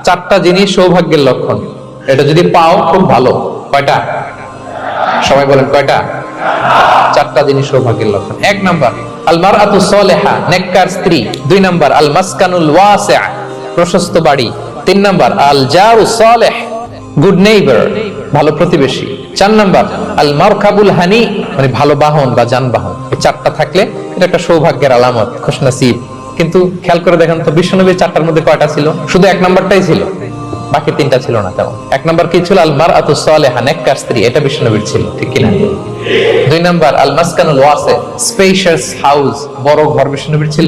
চারটা জিনিস সৌভাগ্যের লক্ষণ, এটা যদি পাও খুব ভালো। কয়টা? সবাই বলেন কয়টা? চারটা জিনিস সৌভাগ্যের লক্ষণ। এক নাম্বার আল মারআতু সালিহা, নেককার স্ত্রী। দুই নাম্বার আল মাসকানুল ওয়াসিআ, প্রশস্ত বাড়ি। তিন নাম্বার আল জারু সালিহ, গুড নেইবার, ভালো প্রতিবেশী। চার নাম্বার আল মারকাবুল হানি, মানে ভালো বাহন বা যানবাহন। এই চারটা থাকলে এটা একটা সৌভাগ্যের আলামত, খুশনসিব। কিন্তু খেয়াল করে দেখেন তো বিশ্বনবীর চারটার মধ্যে কয়টা ছিল? শুধু এক নাম্বারটাই ছিল, বাকি তিনটা ছিল না। তেমন এক নাম্বার কি ছিল? আল মারআতু সালিহা, নেককার স্ত্রী, এটা বিশ্বনবীর ছিল, ঠিক কি না? দুই নাম্বার আল মাসকানুল ওয়াসি, স্পেশিয়াস হাউস, বড় ঘর, বিশ্বনবীর ছিল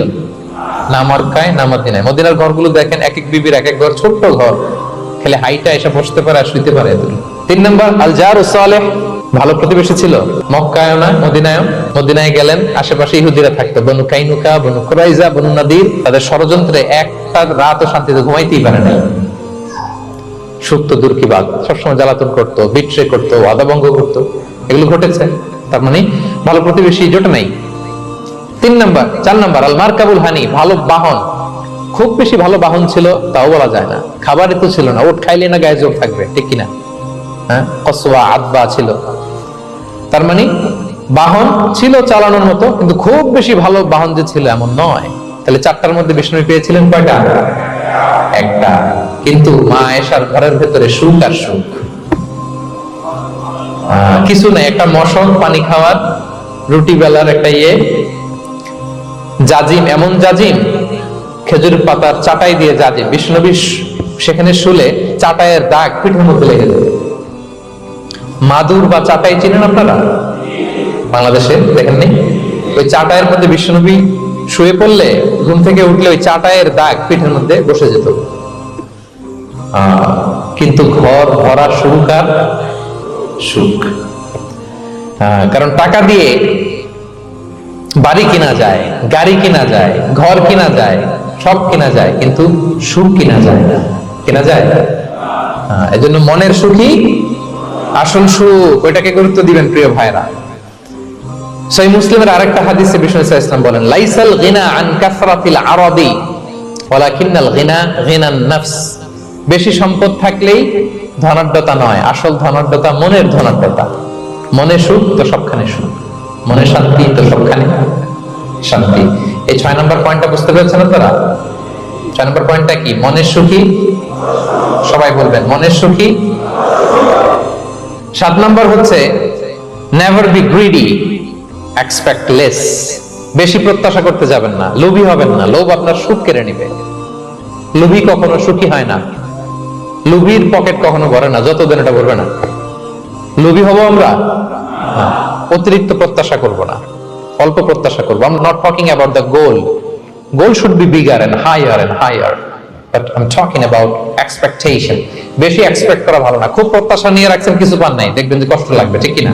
না? মক্কায় না মদিনায়? মদিনার ঘরগুলো দেখেন, এক এক বিবির এক এক ঘর, ছোট্ট ঘর, খালি হাইটা এসে বসতে পারে আর শুইতে পারে। তিন নাম্বার আল জারু সালিহ, ভালো প্রতিবেশী ছিল। মক্কায় না মদিনায়? মদিনায় গেলেন, আশেপাশে ইহুদিরা থাকতো, বনু কাইনুকা, বনু কুরাইজা, বনু নাদির। তাদের ষড়যন্ত্রে একটা রাতও শান্তিতে ঘুমাইতেই পারে না। সুপ্ত দূর কি বাদ, সবসময় জ্বালাতন করতো, বিট্রে করতো, আদাভঙ্গ করতো, এগুলো ঘটেছে। তার মানে ভালো প্রতিবেশী জোটে নাই। তিন নাম্বার, চার নাম্বার আল মারকাবুল হানি, ভালো বাহন। খুব বেশি ভালো বাহন ছিল তাও বলা যায় না, খাবারই তো ছিল না, ওট খাইলে না গায়ে জোর থাকবে, ঠিক কিনা? হ্যাঁ, কসওয়া আদবা ছিল। তার মানে বাহন ছিল চালানোর মতো, কিন্তু খুব বেশি ভালো বাহন যে ছিল এমন নয়। তাহলে চারটার মধ্যে বিষ্ণু পেয়েছিলেন কয়টা? একটা। কিন্তু মা আয়েশার ঘরের ভেতরে সুখ আর সুখ, কিছু নাই। একটা মশক, পানি খাওয়ার, রুটি বেলার একটা জাজিম, এমন জাজিম, খেজুর পাতার চাটাই দিয়ে জাজিম। বিষ্ণুনবী সেখানে শুলে চাটাইয়ের দাগ পিঠের মধ্যে লেগে যেত। মাদুর বা চাটাই চিনেন আপনারা? বাংলাদেশে দেখেননি? ওই চাটাইয়ের মধ্যে বিষ্ণুনবী শুয়ে পড়লে ঘুম থেকে উঠলে ওই চাটাইয়ের দাগ পিঠের মধ্যে বসে যেত। কিন্তু ঘর ভরা সুখ আর সুখ। কারণ টাকা দিয়ে বাড়ি কিনা যায়, গাড়ি কিনা যায়, ঘর কিনা যায়, সব কিনা যায়, কিন্তু সুখ কিনা যায় না। কিনা যায়? এজন্য মনের সুখই আসল সুখ, ওইটাকে গুরুত্ব দিবেন প্রিয় ভাইরা। সহিহ মুসলিমের আরেকটা হাদিসে বিষ্ণু সাল্লাল্লাহু আলাইহি ওয়াসাল্লাম বলেন, লাইসাল গিনা আন কাসরাতিল আরাদি ওয়ালাকিন্নাল গিনা গিনান নাফস। বেশি সম্পদ থাকলেই ধনাঢ্যতা নয়, আসল ধনাঢ্যতা মনের ধনাঢ্যতা। মনে সুখ তো সবখানে সুখ, মনে শান্তি তো সবখানে শান্তি। এই 6 নম্বর পয়েন্টটা বুঝতে পেরেছেন আপনারা? 6 নম্বর পয়েন্টটা কি? মনের সুখী। সবাই বলবেন মনের সুখী। 7 নম্বর হচ্ছে never be greedy, expect less. বেশি প্রত্যাশা করতে যাবেন না, লোভী হবেন না। লোভ আপনার সুখ কেড়ে নিবে। লোভী কখনো সুখী হয় না। লোভীর পকেট কখনো ভরে না যতদিন এটা ভরবে না। লোভী হবো আমরা? অতিরিক্ত প্রত্যাশা করব না, অল্প প্রত্যাশা করবো। I'm not talking about the goal. Goal should be bigger and higher. But I'm talking about expectation. বেশি এক্সপেক্ট করা ভালো না। খুব প্রত্যাশা নিয়ে রাখছেন, কিছু পান নাই, দেখবেন যে কষ্ট লাগবে, ঠিক কিনা?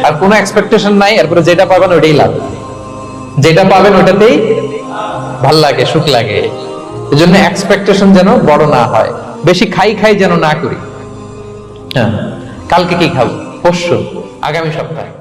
আর কোনো এক্সপেকটেশন নাই, এরপরে যেটা পাবেন ওইটাই লাভ। যেটা পাবেন ওটাতেই ভাল লাগে, সুখ লাগে। এজন্য এক্সপেকটেশন যেন বড় না হয়। বেশি খাই যেন না করি। হ্যাঁ, কালকে কি খাবো, পরশু, আগামী সপ্তাহে।